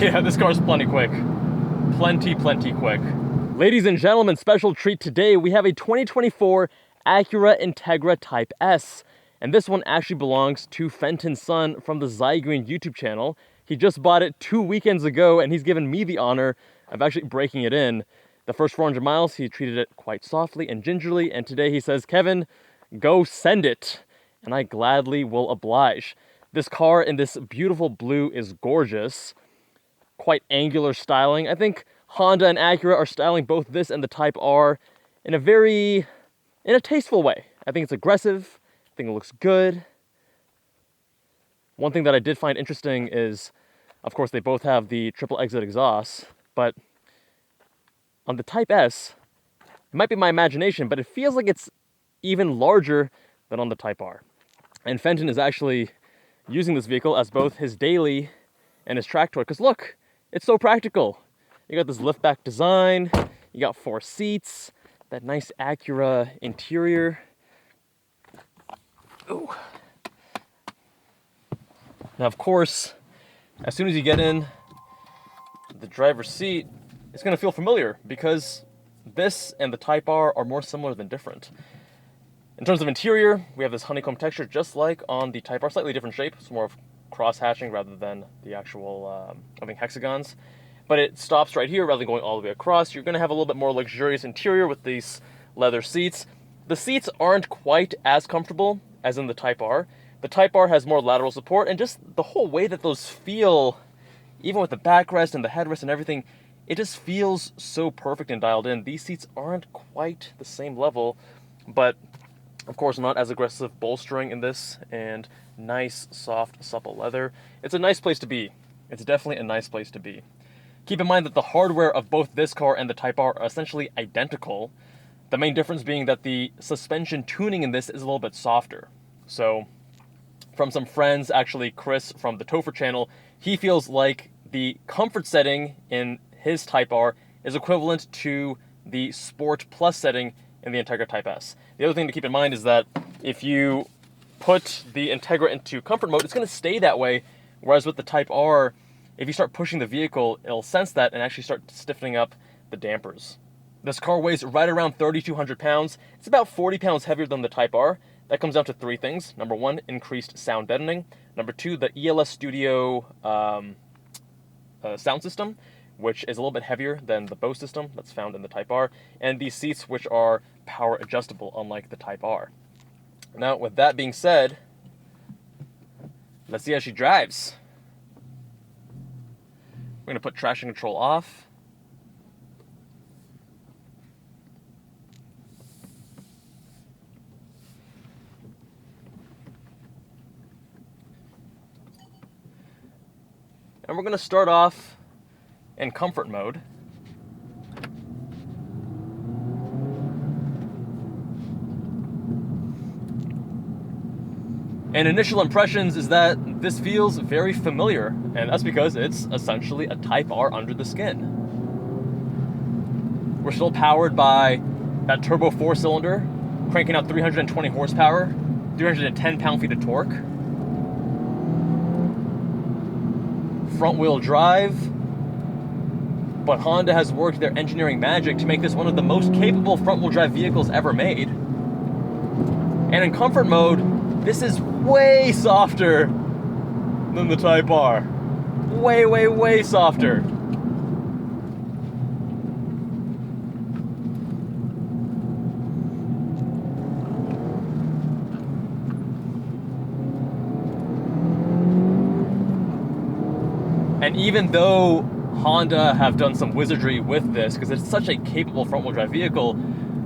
Yeah, this car's plenty quick. Plenty quick. Ladies and gentlemen, special treat today. We have a 2024 Acura Integra Type S. And this one actually belongs to Fenton's son from the Zygreen YouTube channel. He just bought it 2 weekends ago, and he's given me the honor of actually breaking it in. The first 400 miles, he treated it quite softly and gingerly, and today he says, "Kevin, go send it." And I gladly will oblige. This car in this beautiful blue is gorgeous. Quite angular styling. I think Honda and Acura are styling both this and the Type R in a tasteful way. I think it's aggressive. I think it looks good. One thing that I did find interesting is, of course, they both have the triple exit exhaust, but on the Type S, it might be my imagination, but it feels like it's even larger than on the Type R. And Fenton is actually using this vehicle as both his daily and his track toy, because look, it's so practical. You got this liftback design, you got 4 seats, that nice Acura interior. Ooh. Now, of course, as soon as you get in the driver's seat, it's going to feel familiar because this and the Type R are more similar than different. In terms of interior, we have this honeycomb texture just like on the Type R, slightly different shape. It's more of cross-hatching rather than the actual, hexagons. But it stops right here rather than going all the way across. You're going to have a little bit more luxurious interior with these leather seats. The seats aren't quite as comfortable as in the Type R. The Type R has more lateral support, and just the whole way that those feel, even with the backrest and the headrest and everything, it just feels so perfect and dialed in. These seats aren't quite the same level, but of course not as aggressive bolstering in this, and nice, soft, supple leather. It's a nice place to be. It's definitely a nice place to be. Keep in mind that the hardware of both this car and the Type R are essentially identical. The main difference being that the suspension tuning in this is a little bit softer. So, from some friends, actually Chris from the Topher channel, he feels like the comfort setting in his Type R is equivalent to the Sport Plus setting in the Integra Type S. The other thing to keep in mind is that if you put the Integra into comfort mode, it's going to stay that way, whereas with the Type R, if you start pushing the vehicle, it'll sense that and actually start stiffening up the dampers. This car weighs right around 3,200 pounds. It's about 40 pounds heavier than the Type R. That comes down to 3 things. Number 1, increased sound deadening. Number 2, the ELS Studio sound system, which is a little bit heavier than the Bose system that's found in the Type R, and these seats, which are power adjustable, unlike the Type R. Now, with that being said, let's see how she drives. We're going to put traction control off. And we're going to start off in comfort mode. And initial impressions is that this feels very familiar, and that's because it's essentially a Type R under the skin. We're still powered by that turbo 4-cylinder, cranking out 320 horsepower, 310 pound-feet of torque. Front-wheel drive, but Honda has worked their engineering magic to make this one of the most capable front-wheel drive vehicles ever made. And in comfort mode, this is way softer than the Type R. Way softer. And even though Honda have done some wizardry with this, because it's such a capable front-wheel drive vehicle,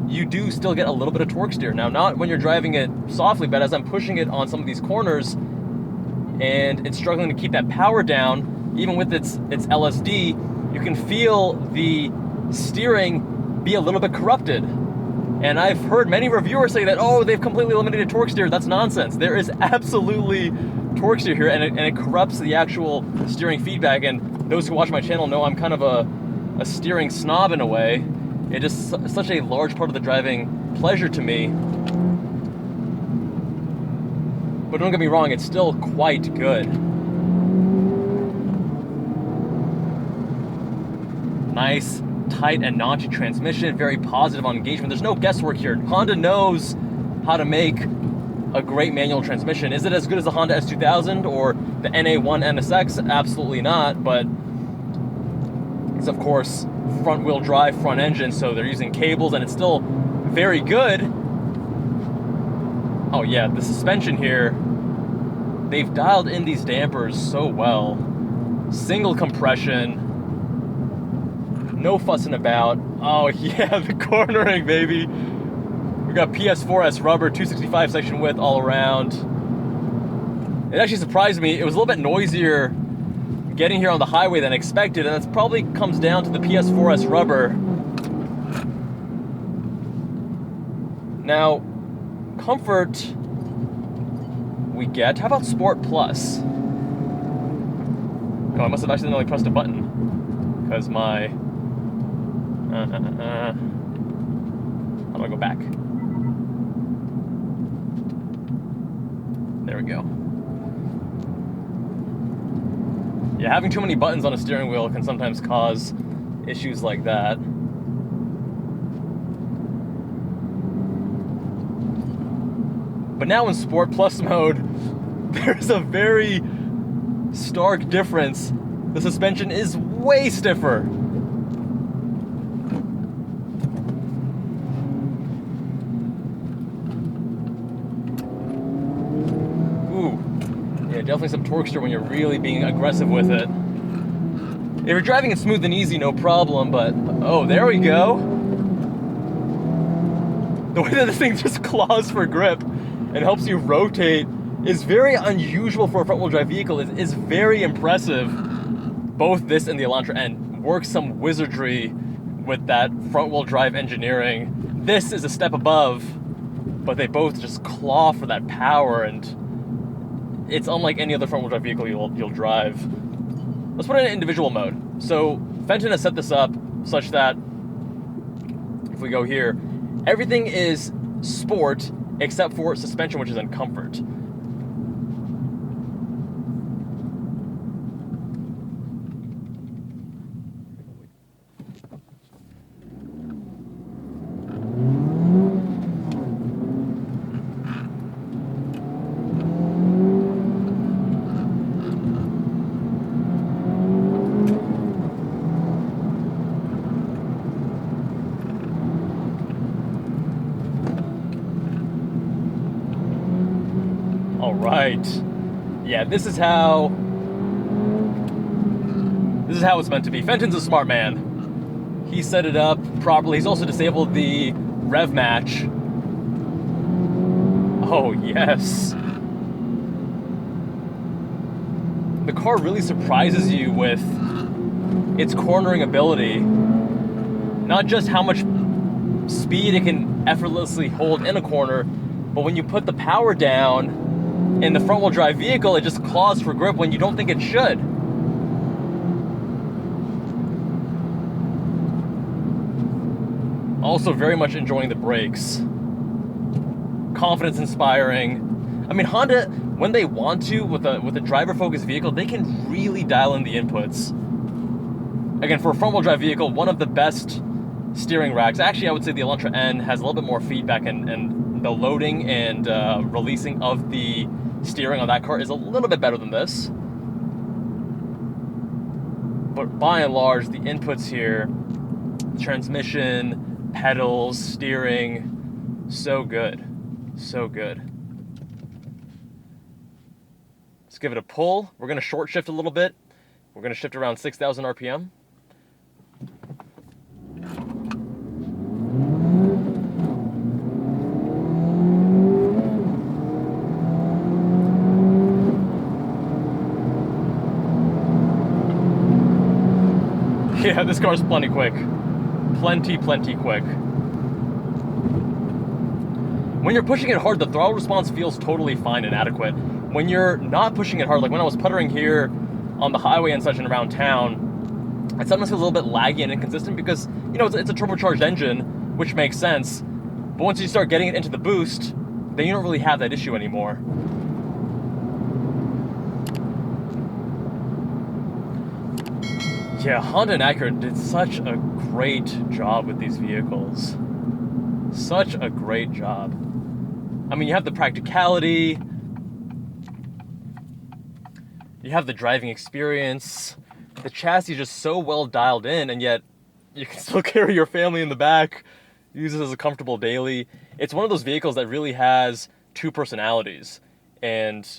you do still get a little bit of torque steer. Now, not when you're driving it softly, but as I'm pushing it on some of these corners and it's struggling to keep that power down, even with its LSD, you can feel the steering be a little bit corrupted. And I've heard many reviewers say that, oh, they've completely eliminated torque steer. That's nonsense. There is absolutely torque steer here, and it corrupts the actual steering feedback. And those who watch my channel know I'm kind of a steering snob in a way. It is such a large part of the driving pleasure to me. But don't get me wrong, it's still quite good. nice, tight and notchy transmission, very positive on engagement. There's no guesswork here. Honda knows how to make a great manual transmission. Is it as good as the Honda S2000 or the NA1 NSX? Absolutely not, but it's of course front wheel drive, front engine, so they're using cables and it's still very good. Oh yeah, the suspension here, they've dialed in these dampers so well. Single compression, no fussing about. Oh yeah, the cornering, baby. We got PS4S rubber, 265 section width all around. It actually surprised me. It was a little bit noisier getting here on the highway than expected, and that probably comes down to the PS4S rubber. Now, comfort we get. How about Sport Plus? Oh, I must have accidentally pressed a button because my how do I go back? There we go. Yeah, having too many buttons on a steering wheel can sometimes cause issues like that. But now in Sport Plus mode, there's a very stark difference. The suspension is way stiffer. Ooh, yeah, definitely some torquester when you're really being aggressive with it. If you're driving it smooth and easy, no problem, but oh, there we go. The way that this thing just claws for grip and helps you rotate is very unusual for a front-wheel drive vehicle. It is very impressive. Both this and the Elantra N work some wizardry with that front-wheel drive engineering. This is a step above, but they both just claw for that power, and it's unlike any other front-wheel drive vehicle you'll drive. Let's put it in individual mode. So Fenton has set this up such that if we go here, everything is sport except for suspension, which is in comfort. Right. Yeah, this is how it's meant to be. Fenton's a smart man. He set it up properly. He's also disabled the rev match. Oh, yes. The car really surprises you with its cornering ability. Not just how much speed it can effortlessly hold in a corner, but when you put the power down in the front-wheel drive vehicle, it just claws for grip when you don't think it should. Also very much enjoying the brakes. Confidence inspiring. I mean, Honda, when they want to, with a driver-focused vehicle, they can really dial in the inputs. Again, for a front-wheel drive vehicle, one of the best steering racks. Actually, I would say the Elantra N has a little bit more feedback, and the loading and releasing of the steering on that car is a little bit better than this. But by and large, the inputs here, transmission, pedals, steering, so good. So good. Let's give it a pull. We're going to short shift a little bit. We're going to shift around 6,000 RPM. Yeah, this car's plenty quick. Plenty quick. When you're pushing it hard, the throttle response feels totally fine and adequate. When you're not pushing it hard, like when I was puttering here on the highway and such and around town, it sometimes feels a little bit laggy and inconsistent because, you know, it's a turbocharged engine, which makes sense. But once you start getting it into the boost, then you don't really have that issue anymore. Yeah, Honda and Acura did such a great job with these vehicles. Such a great job. I mean, you have the practicality, you have the driving experience, the chassis is just so well dialed in, and yet you can still carry your family in the back, use it as a comfortable daily. It's one of those vehicles that really has two personalities. And,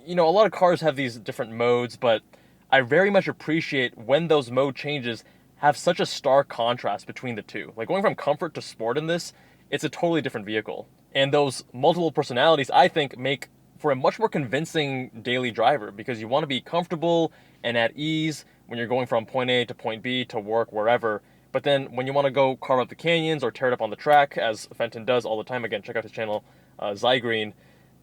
you know, a lot of cars have these different modes, but I very much appreciate when those mode changes have such a stark contrast between the two. Like going from comfort to sport in this, it's a totally different vehicle. And those multiple personalities, I think, make for a much more convincing daily driver, because you want to be comfortable and at ease when you're going from point A to point B to work, wherever. But then when you want to go carve up the canyons or tear it up on the track, as Fenton does all the time, again, check out his channel, Zygreen,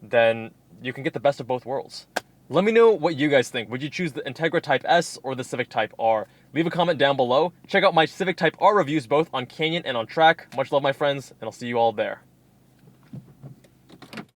then you can get the best of both worlds. Let me know what you guys think. Would you choose the Integra Type S or the Civic Type R? Leave a comment down below. Check out my Civic Type R reviews both on Canyon and on track. Much love, my friends, and I'll see you all there.